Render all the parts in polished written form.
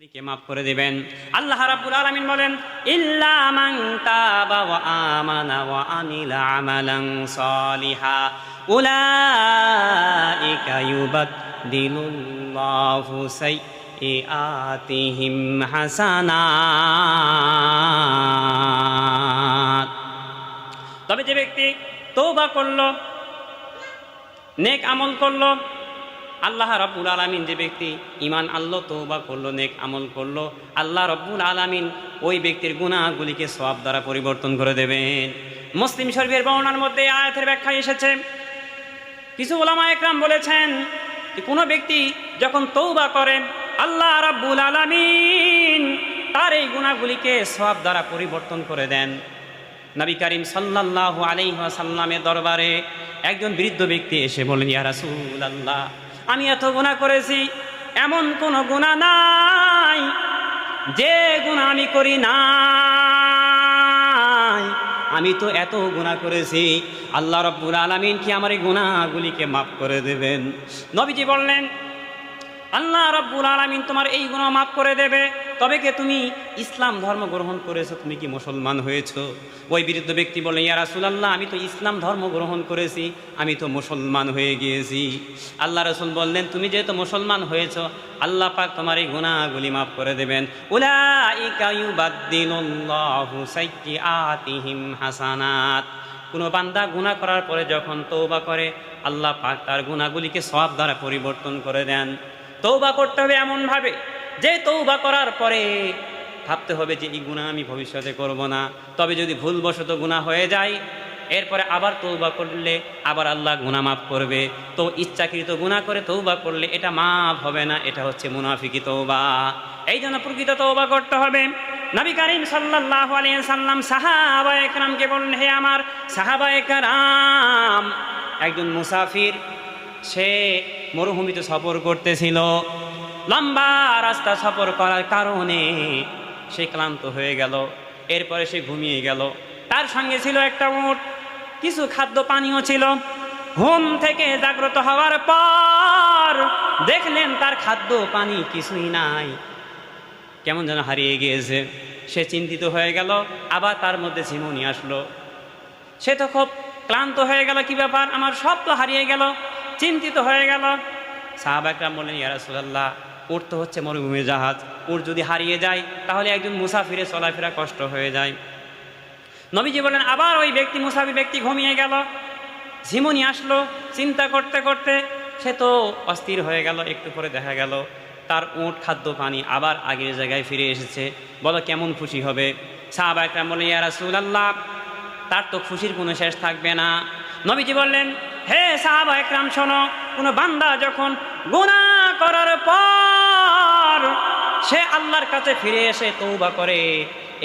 কে মাফ করে দিবেন। আল্লাহ রাব্বুল আলামিন বলেন, ইল্লা মান তাবা ওয়া আমানা ওয়া আমিলা আমালান সালিহা উলাইকা ইউবাদদিলুল্লাহু সাইয়্যাতিহিম হাসানাত। তবে যে ব্যক্তি তওবা করলো, নেক আমল করলো, আল্লাহ রাব্বুল আলামিন যে ব্যক্তি ঈমান আনলো, তওবা করলো, নেক আমল করলো, আল্লাহ রাব্বুল আলামিন ওই ব্যক্তির গুনাহগুলিকে সওয়াব দ্বারা পরিবর্তন করে দেবেন। মুসলিম শরীফের বর্ণনার মধ্যে আয়াতের ব্যাখ্যা এসেছে। কিছু উলামা একরাম বলেছেন যে কোনো ব্যক্তি যখন তওবা করে, আল্লাহ রাব্বুল আলামিন তার এই গুনাহগুলিকে সওয়াব দ্বারা পরিবর্তন করে দেন। নবী করিম সাল্লাল্লাহু আলাইহি ওয়াসাল্লামের দরবারে একজন বৃদ্ধ ব্যক্তি এসে বলেন, ইয়া রাসূলুল্লাহ, আমি এত গুনাহ করেছি, এমন কোন গুনাহ নাই যে গুনাহ আমি করি নাই। আমি তো এত গুনাহ করেছি, আল্লাহ রাব্বুল আলামিন কি আমার এই গুনাহগুলিকে মাফ করে দেবেন? নবীজি বললেন, আল্লাহ রাব্বুল আলামিন তোমার এই গুনাহ মাফ করে দেবে, তবে কি তুমি ইসলাম ধর্ম গ্রহণ করেছো, তুমি কি মুসলমান হয়েছো? ওই বৃদ্ধ ব্যক্তি বললেন, ইয়া রাসূলুল্লাহ, আমি তো ইসলাম ধর্ম গ্রহণ করেছি, আমি তো মুসলমান হয়ে গিয়েছি। আল্লাহ রাসূল বললেন, তুমি যেহেতু মুসলমান হয়েছো, আল্লাহ পাক তোমার এই গুনাহগুলি মাফ করে দেবেন। উলাইকা ইউবাদদিলুল্লাহু সাইয়্যাতিহিম হাসানাত। কোনো বান্দা গুনাহ করার পরে যখন তওবা করে, আল্লাহ পাক তার গুনাহগুলিকে সওয়াব দ্বারা পরিবর্তন করে দেন। তওবা করতে হবে এমনভাবে যে তওবা করার পরে ভাবতে হবে যে এই গুনাহ আমি ভবিষ্যতে করব না। তবে যদি ভুলবশত গুনাহ হয়ে যায়, এরপরে আবার তওবা করলে আবার আল্লাহ গুনাহ মাফ করবে। তো ইচ্ছাকৃত গুনাহ করে তওবা করলে এটা মাফ হবে না, এটা হচ্ছে মুনাফিকি তওবা। এই জন্য প্রকৃত তওবা করতে হবে। নবী করিম সাল্লাল্লাহু আলাইহি সাল্লাম সাহাবায়ে কেরামকে বললেন, হে আমার সাহাবায়ে কেরাম, একজন মুসাফির সে মরুভূমিতে সফর করতেছিল। লম্বা রাস্তা সফর করার কারণে সে ক্লান্ত হয়ে গেল। এরপরে সে ঘুমিয়ে গেল। তার সঙ্গে ছিল একটা উট, কিছু খাদ্য পানীয় ছিল। ঘুম থেকে জাগ্রত হওয়ার পর দেখলেন তার খাদ্য পানি কিছুই নাই, কেমন যেন হারিয়ে গিয়েছে। সে চিন্তিত হয়ে গেল, আবার তার মধ্যে ঝিমুনি আসলো। সে তো খুব ক্লান্ত হয়ে গেল, কি ব্যাপার, আমার সব তো হারিয়ে গেল, চিন্তিত হয়ে গেল। সাহাবা একরাম বললেন, ইয়া রাসূলুল্লাহ, উট তো হচ্ছে মরুভূমির জাহাজ, উট যদি হারিয়ে যায় তাহলে একজন মুসাফিরের চলাফেরা কষ্ট হয়ে যায়। নবীজি বললেন, আবার ওই ব্যক্তি মুসাফির ব্যক্তি ঘুমিয়ে গেল, ঝিমুনি আসলো। চিন্তা করতে করতে সে তো অস্থির হয়ে গেল। একটু পরে দেখা গেল তার উট খাদ্য পানি আবার আগের জায়গায় ফিরে এসেছে। বলো কেমন খুশি হবে? সাহাবা একরাম বললেন, ইয়া রাসূলুল্লাহ, তার তো খুশির কোনো শেষ থাকবে না। নবীজি বললেন, হে সাহাবা একরাম, শোনো, কোনো বান্দা যখন গুনাহ করার পর সে আল্লাহর কাছে ফিরে এসে তওবা করে,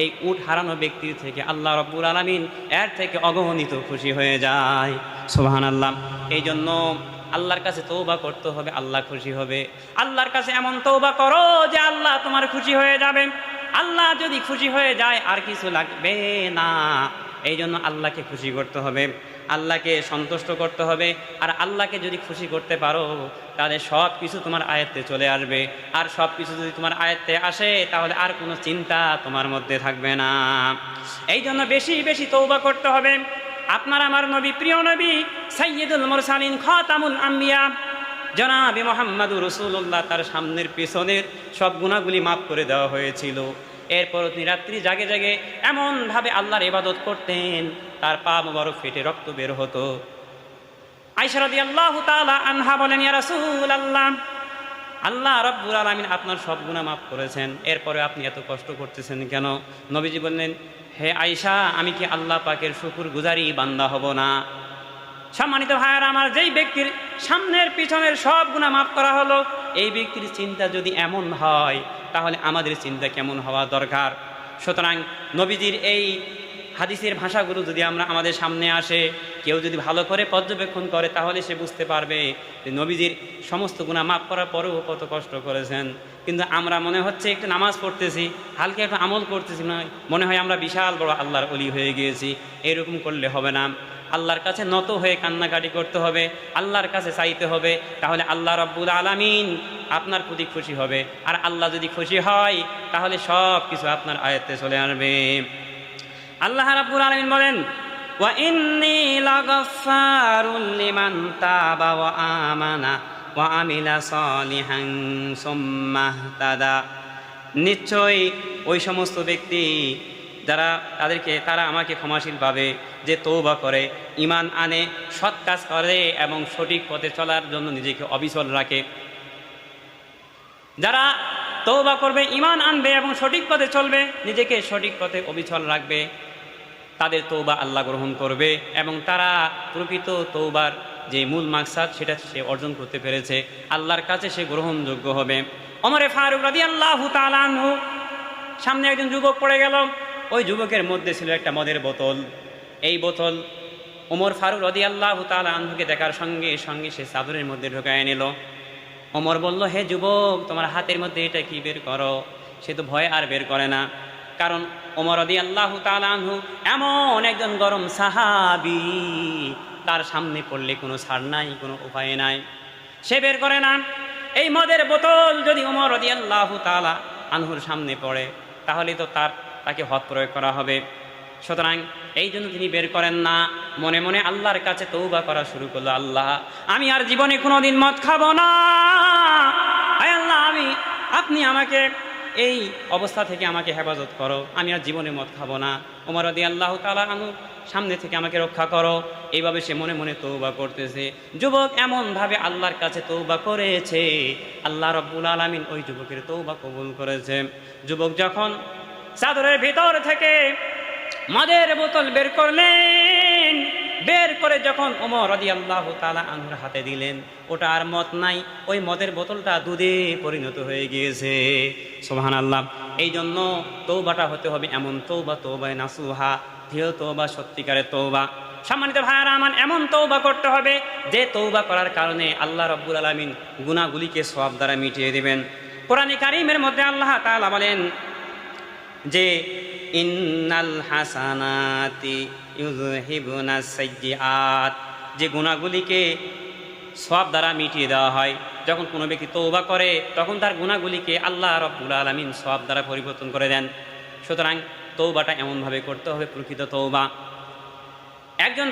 এই উট হারানো ব্যক্তির থেকে আল্লাহ রাব্বুল আলামিন এর থেকে অগণিত খুশি হয়ে যায়। সুবহানাল্লাহ। এই জন্য আল্লাহর কাছে তওবা করতে হবে, আল্লাহ খুশি হবে। আল্লাহর কাছে এমন তওবা করো যে আল্লাহ তোমার খুশি হয়ে যাবে। আল্লাহ যদি খুশি হয়ে যায় আর কিছু লাগবে না। এই জন্য আল্লাহকে খুশি করতে হবে, আল্লাহকে সন্তুষ্ট করতে হবে। আর আল্লাহকে যদি খুশি করতে পারো তাহলে সব কিছু তোমার আয়ত্তে চলে আসবে। আর সব কিছু যদি তোমার আয়ত্তে আসে তাহলে আর কোনো চিন্তা তোমার মধ্যে থাকবে না। এই জন্য বেশি বেশি তওবা করতে হবে। আপনার আমার নবী, প্রিয় নবী, সাইয়্যিদুল মুরসালিন, খাতামুল আম্বিয়া জনাবে মুহাম্মদুর রাসূলুল্লাহ, তার সামনের পিছনের সব গুনাহগুলি মাফ করে দেওয়া হয়েছিল। এরপর তিনি রাত্রি জাগে জাগে এমনভাবে আল্লাহর ইবাদত করতেন, তার পা মোবারক ফেটে রক্ত বের হতো। আয়েশা রাদিয়াল্লাহু তাআলা আনহা বলেন, ইয়া রাসূলুল্লাহ, আল্লাহ রাব্বুল আলামিন আপনার সব গুনাহ মাফ করেছেন, এরপরে আপনি এত কষ্ট করতেছেন কেন? নবীজি বললেন, হে আয়েশা, আমি কি আল্লাহ পাকের শুকরগুজারি বান্দা হব না? সম্মানিত ভাইয়েরা আমার, যেই ব্যক্তির সামনের পিছনের সব গুনাহ মাফ করা হলো, এই ব্যক্তির চিন্তা যদি এমন হয় তাহলে আমাদের চিন্তা কেমন হওয়া দরকার? সুতরাং নবীজির এই হাদিসের ভাষাগুলো যদি আমরা আমাদের সামনে আসে, কেউ যদি ভালো করে পর্যবেক্ষণ করে তাহলে সে বুঝতে পারবে যে নবীজির সমস্ত গুনাহ মাফ করার পরেও কত কষ্ট করেছেন। কিন্তু আমরা মনে হচ্ছে একটু নামাজ পড়তেছি, হালকা একটু আমল করতেছি, নয় মনে হয় আমরা বিশাল বড় আল্লাহর ওলি হয়ে গিয়েছি। এরকম করলে হবে না। আল্লাহর কাছে নত হয়ে কান্নাকাটি করতে হবে, আল্লাহর কাছে চাইতে হবে, তাহলে আল্লাহ রাব্বুল আলামিন আপনার প্রতি খুশি হবে। আর আল্লাহ যদি খুশি হয় তাহলে সব কিছু আপনার আয়ত্তে চলে আসবে। আল্লাহ রাব্বুল আলামিন বলেন, ওয়া ইন্নী লাগাফফারুল লিমান তাবা ওয়া আমানা ওয়া আমিলা সালিহান সুম্মা ইহতাদা। নিশ্চয়ই ওই সমস্ত ব্যক্তি যারা তারা আমাকে ক্ষমাশীল পাবে, যে তওবা করে, ঈমান আনে, সৎ কাজ করে এবং সঠিক পথে চলার জন্য নিজেকে অবিচল রাখে। যারা তওবা করবে, ঈমান আনবে এবং সঠিক পথে চলবে, নিজেকে সঠিক পথে অবিচল রাখবে, তাদের তওবা আল্লাহ গ্রহণ করবে এবং তারা প্রকৃত তওবার যে মূল মাকসাদ সেটা সে অর্জন করতে পেরেছে, আল্লাহর কাছে সে গ্রহণযোগ্য হবে। ওমরে ফারুক রাদিয়াল্লাহু তাআলা আনহু সামনে একজন যুবক পড়ে গেল। ওই যুবকের মধ্যে ছিল একটা মদের বোতল। এই বোতল ওমর ফারুক রাদিয়াল্লাহু তাআলা আনহুকে দেখার সঙ্গে সঙ্গে সে চাদরের মধ্যে ঢুকায় নিল। ওমর বলল, হে যুবক, তোমার হাতের মধ্যে এটা কি বের করো? সে তো ভয়ে আর বের করে না, কারণ ওমর রাদিয়াল্লাহু তাআলা আনহু এমন একজন গরম সাহাবী, তার সামনে পড়লে কোনো ছাড় নাই, কোনো উপায় নাই, সে বের করে না। এই মদের বোতল যদি ওমর রাদিয়াল্লাহু তাআলা আনহুর সামনে পড়ে তাহলে তো তাকে হদ প্রয়োগ করা হবে। সুতরাং এই জন্য তিনি বের করেন না, মনে মনে আল্লাহর কাছে তওবা করা শুরু করলো, আল্লাহ আমি আর জীবনে কোনোদিন মদ খাবো না, আয় আল্লাহ আপনি আমাকে এই অবস্থা থেকে আমাকে হেফাজত করো, আমি আর জীবনে মদ খাবো না, ওমর রাদিয়াল্লাহু তাআলা আনহু সামনে থেকে আমাকে রক্ষা করো। এইভাবে সে মনে মনে তওবা করতেছে। যুবক এমনভাবে আল্লাহর কাছে তওবা করেছে, আল্লাহ রাব্বুল আলামিন ওই যুবকের তওবা কবুল করেছে। যুবক যখন চাদরের ভিতর থেকে মদের বোতল বের করলেন, বের করে যখন ওমর রাদিয়াল্লাহু তাআলা আনহুর হাতে দিলেন, ওটা আর মদ নাই, ওই মদের বোতলটা দুধে পরিণত হয়ে গিয়েছে। সুবহানাল্লাহ। এই জন্য তওবাটা হতে হবে এমন তওবা, তওবায়ে নাসুহা, ধীর তওবা, সত্যিকারের তওবা। সম্মানিত ভাইয়ারা আমার, এমন তওবা করতে হবে যে তওবা করার কারণে আল্লাহ রাব্বুল আলামিন গুনাহগুলিকে সওয়াব দ্বারা মিটিয়ে দিবেন। কোরআনে কারীমের মধ্যে আল্লাহ তাআলা বলেন যে ইন্নাল হাসানাতি ইউযহিবুনাস সাইয়্যাত, যে গুনাহগুলিকে সওয়াব দ্বারা মিটিয়ে দেওয়া হয়। যখন কোনো ব্যক্তি তওবা করে তখন তার গুনাহগুলিকে আল্লাহ রাব্বুল আলামিন সওয়াব দ্বারা পরিবর্তন করে দেন। সুতরাং তওবাটা এমনভাবে করতে হবে প্রকৃত তওবা। একজন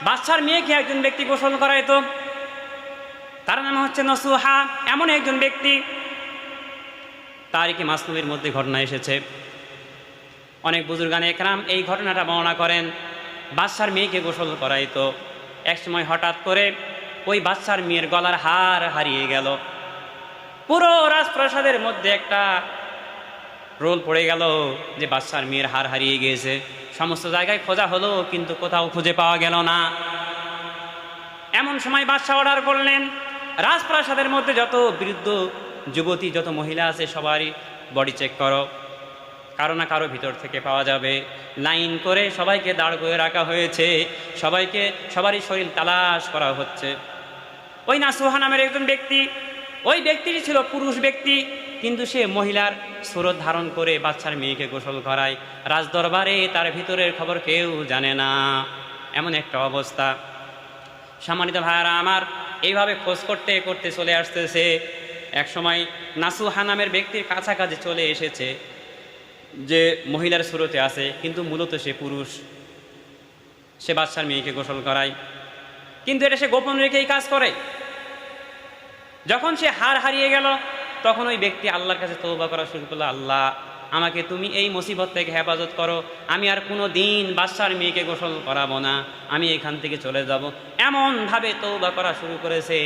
বাচ্চার মেয়েকে একজন ব্যক্তি গোসল করাইতো, তার নাম হচ্ছে নসুহা। এমন একজন ব্যক্তি, তারিখে মাসনুবির মধ্যে ঘটনা এসেছে। অনেক বুজুর্গানে একরাম এই ঘটনাটা বর্ণনা করেন। বাচ্চার মেয়েকে গোসল করাইতো, একসময় হঠাৎ করে ওই বাচ্চার মেয়ের গলার হার হারিয়ে গেল। পুরো রাজপ্রাসাদের মধ্যে একটা রোল পড়ে গেল যে বাচ্চার মেয়ের হার হারিয়ে গিয়েছে। সমস্ত জায়গায় খোঁজা হলো কিন্তু কোথাও খুঁজে পাওয়া গেল না। এমন সময় বাদশা অর্ডার করলেন, রাজপ্রাসাদের মধ্যে যত বৃদ্ধ যুবতী, যত মহিলা আছে সবারই বডি চেক করো, কারো না কারো ভিতর থেকে পাওয়া যাবে। লাইন করে সবাইকে দাঁড় করে রাখা হয়েছে, সবারই শরীর তালাশ করা হচ্ছে। ওই নাসুহা নামের একজন ব্যক্তি, ওই ব্যক্তিটি ছিল পুরুষ ব্যক্তি, কিন্তু সে মহিলার সুরত ধারণ করে বাচ্চার মেয়েকে গোসল করায়। রাজদরবারে তার ভিতরের খবর কেউ জানে না, এমন একটা অবস্থা। সম্মানিত ভাইয়ারা আমার, এইভাবে খোঁজ করতে করতে চলে আসতেছে। একসময় নাসুহা নামের ব্যক্তির কাছাকাছি চলে এসেছে যে মহিলার সুরতে আছে, কিন্তু মূলত সে পুরুষ। সে বাচ্চার মেয়েকে গোসল করায়, কিন্তু এটা সে গোপন রেখেই কাজ করে। যখন সে হার হারিয়ে গেল তখন ওই ব্যক্তি আল্লাহর কাছে তওবা করা শুরু করলো, আল্লাহ আমাকে তুমি এই মুসিবত থেকে হেফাজত করো, আমি আর কোনো দিন বাচ্চার মেয়েকে গোসল করাবো না, আমি এখান থেকে চলে যাব। এমনভাবে তওবা করা শুরু করেছে।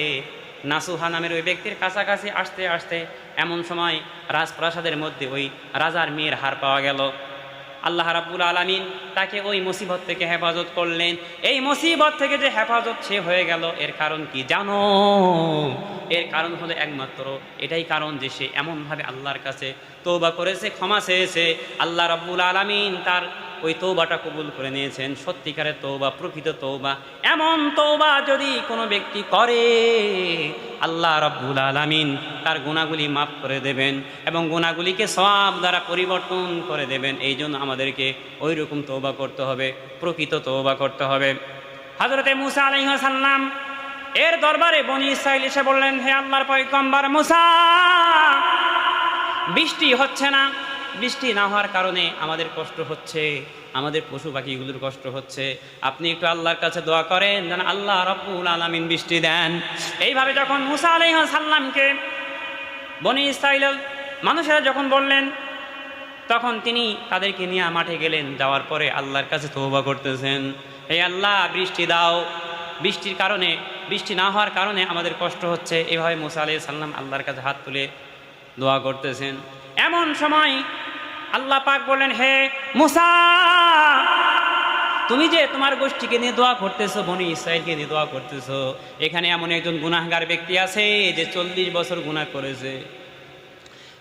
নাসুহা নামের ওই ব্যক্তির কাছাকাছি আসতে আসতে এমন সময় রাজপ্রাসাদের মধ্যে ওই রাজার মেয়ের হার পাওয়া গেল। আল্লাহ রাব্বুল আলামিন তাকে ওই মুসিবত থেকে হেফাজত করলেন। এই মুসিবত থেকে যে হেফাজত সে হয়ে গেল, এর কারণ কি জানো? এর কারণ হলো একমাত্র এটাই কারণ যে সে এমনভাবে আল্লাহর কাছে তওবা করেছে, ক্ষমা চেয়েছে। আল্লাহ রাব্বুল আলামিন তার ওই তৌবাটা কবুল করে নিয়েছেন। সত্যিকারের তৌবা, প্রকৃত তৌবা। এমন তৌবা যদি কোনো ব্যক্তি করে, আল্লাহ রাব্বুল আলামিন তার গুনাহগুলি মাফ করে দেবেন এবং গুনাহগুলিকে সওয়াব দ্বারা পরিবর্তন করে দেবেন। এই জন্য আমাদেরকে ওই রকম তৌবা করতে হবে, প্রকৃত তৌবা করতে হবে। হযরতে মূসা আলাইহিস সালাম এর দরবারে বনি ইসরাইল এসে বললেন, হে আল্লাহর পয়গম্বর মূসা, বৃষ্টি হচ্ছে না, বৃষ্টি না হওয়ার কারণে আমাদের কষ্ট হচ্ছে, আমাদের পশু পাখিগুলোর কষ্ট হচ্ছে। আপনি একটু আল্লাহর কাছে দোয়া করেন যেন আল্লাহ রাব্বুল আলামিন বৃষ্টি দেন। এইভাবে যখন মূসা আলাইহিস সালামকে বনি ইসরাইলের মানুষেরা যখন বললেন, তখন তিনি তাদেরকে নিয়ে মাঠে গেলেন। যাওয়ার পরে আল্লাহর কাছে তওবা করতেছেন, হে আল্লাহ বৃষ্টি দাও, বৃষ্টির কারণে, বৃষ্টি না হওয়ার কারণে আমাদের কষ্ট হচ্ছে। এভাবে মূসা আলাইহিস সালাম আল্লাহর কাছে হাত তুলে দোয়া করতেছেন। এমন সময় আল্লাহ পাক বললেন, হে মূসা, তুমি যে তোমার গোষ্ঠীকে নিয়ে দোয়া করতেছো, বনি ইসরাইলকে নিয়ে দোয়া করতেছো, এখানে এমন একজন গুনাহগার ব্যক্তি আছে যে 40 বছর গুনাহ করেছে।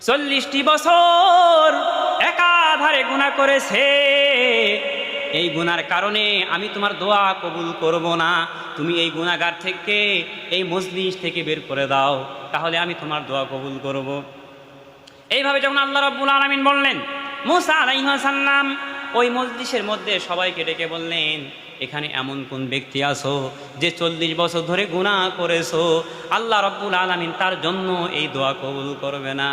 40টি বছর একাধারে গুনাহ করেছে। এই গুনার কারণে আমি তোমার দোয়া কবুল করব না। তুমি এই গুনাহগার থেকে, এই মজলিস থেকে বের করে দাও, তাহলে আমি তোমার দোয়া কবুল করব। এইভাবে যখন আল্লাহ রাব্বুল আলামিন বললেন, মূসা আলাইহিস সালাম ওই মজলিসের মধ্যে সবাইকে ডেকে বললেন, এখানে এমন কোন ব্যক্তি আছো যে 40 বছর ধরে গুনাহ করেছো, আল্লাহ রাব্বুল আলামিন তার জন্য এই দোয়া কবুল করবে না।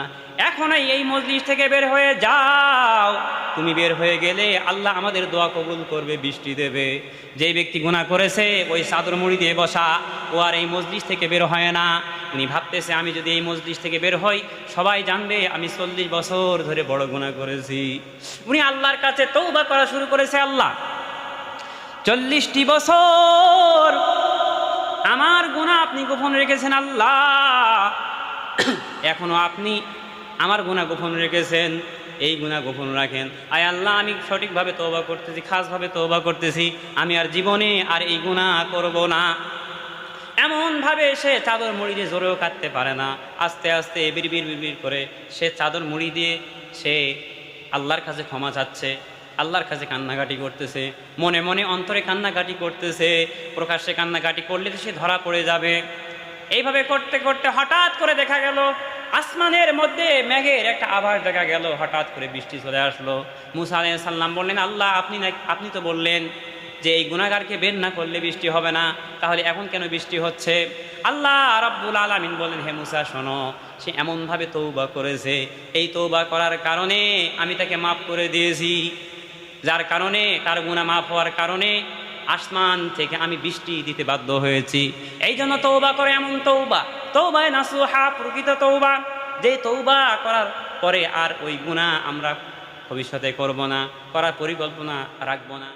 এখনই এই মজলিস থেকে বের হয়ে যাও। তুমি বের হয়ে গেলে আল্লাহ আমাদের দোয়া কবুল করবে, বৃষ্টি দেবে। যেই ব্যক্তি গুনাহ করেছে ওই চাদর মুড়ি দিয়ে বসা, ও আর এই মজলিস থেকে বের হয় না। উনি ভাবতেছে, আমি যদি এই মজলিস থেকে বের হই সবাই জানবে আমি 40 বছর ধরে বড় গুনাহ করেছি। উনি আল্লাহর কাছে তওবা করা শুরু করেছে, আল্লাহ 40টি বছর আমার গুনাহ আপনি গোপন রেখেছেন, আল্লাহ এখনো আপনি আমার গুনাহ গোপন রেখেছেন, এই গুনাহ গোপন রাখেন। আয় আল্লাহ, আমি সঠিকভাবে তওবা করতেছি, খাসভাবে তওবা করতেছি, আমি আর জীবনে আর এই গুনাহ করব না। এমনভাবে সে চাদর মুড়ি দিয়ে জোরেও কাটতে পারে না, আস্তে আস্তে বিড়বিড় বিড়বিড় করে সে চাদর মুড়ি দিয়ে সে আল্লাহর কাছে ক্ষমা চাচ্ছে, আল্লাহর কাছে কান্নাকাটি করতেছে, মনে মনে অন্তরে কান্নাকাটি করতেছে। প্রকাশ্যে কান্নাকাটি করলে তো সে ধরা পড়ে যাবে। এইভাবে করতে করতে হঠাৎ করে দেখা গেল আসমানের মধ্যে মেঘের একটা আভাস দেখা গেল, হঠাৎ করে বৃষ্টি চলে আসলো। মূসা আলাইহিস সালাম বললেন, আল্লাহ আপনি তো বললেন যে এই গুনাহগারকে বের না করলে বৃষ্টি হবে না, তাহলে এখন কেন বৃষ্টি হচ্ছে? আল্লাহ রাব্বুল আলামিন বলেন, হে মূসা শোনো, সে এমনভাবে তওবা করেছে, এই তওবা করার কারণে আমি তাকে মাফ করে দিয়েছি, যার কারণে তার গুনাহ মাফ হওয়ার কারণে আসমান থেকে আমি বৃষ্টি দিতে বাধ্য হয়েছি। এই জন্য তওবা করে এমন তওবা, তওবায়ে নাসুহা, প্রকৃত তওবা, যে তওবা করার পরে আর ওই গুনাহ আমরা ভবিষ্যতে করব না, করার পরিকল্পনা রাখবো না।